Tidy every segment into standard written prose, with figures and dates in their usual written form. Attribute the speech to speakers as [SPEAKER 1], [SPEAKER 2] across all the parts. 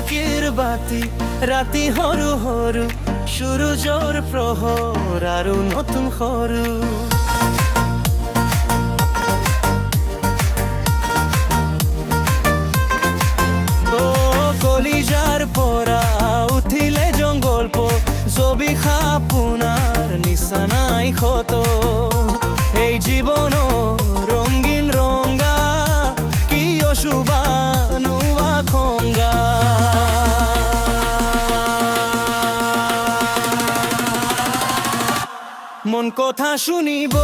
[SPEAKER 1] আখির বাতি রাতি হরু হরু সূরজৰ প্ৰহৰ আৰু নতুন সৰু কলিজাৰ পৰা উঠিলে জংগল ছবি আপোনাৰ নিচানাই ক্ষত এই জীৱনৰ ৰঙীন ৰঙা কি অশুভানুৱা খংগা মন কথা শুনিব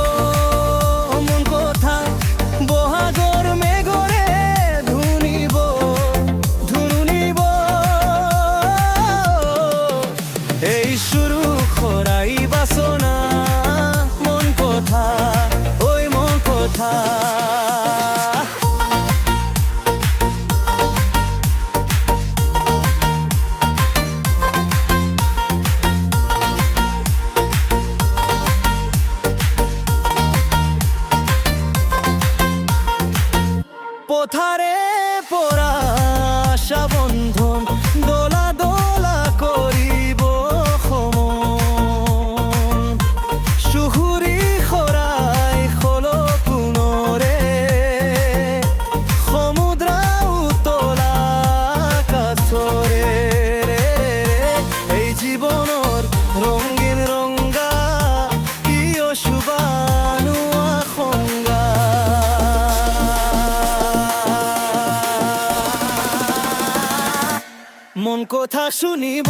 [SPEAKER 1] মন কথা বহাগৰ মেঘৰে ধুনিব ধুনুনিব এই সুৰু খৰাই বাসনা মন কথা ঐ মন কথা পথারে পৰা আশা বন্ধন দোলা দোলা করিব সমন সুহুরি খৰাই খোলো পুনরে সমুদ্ৰ উতলা কাছৰে এই জীৱনৰ ৰঙীন ৰঙা কি অশুভানুৱা খংগা মন কথা শুনিব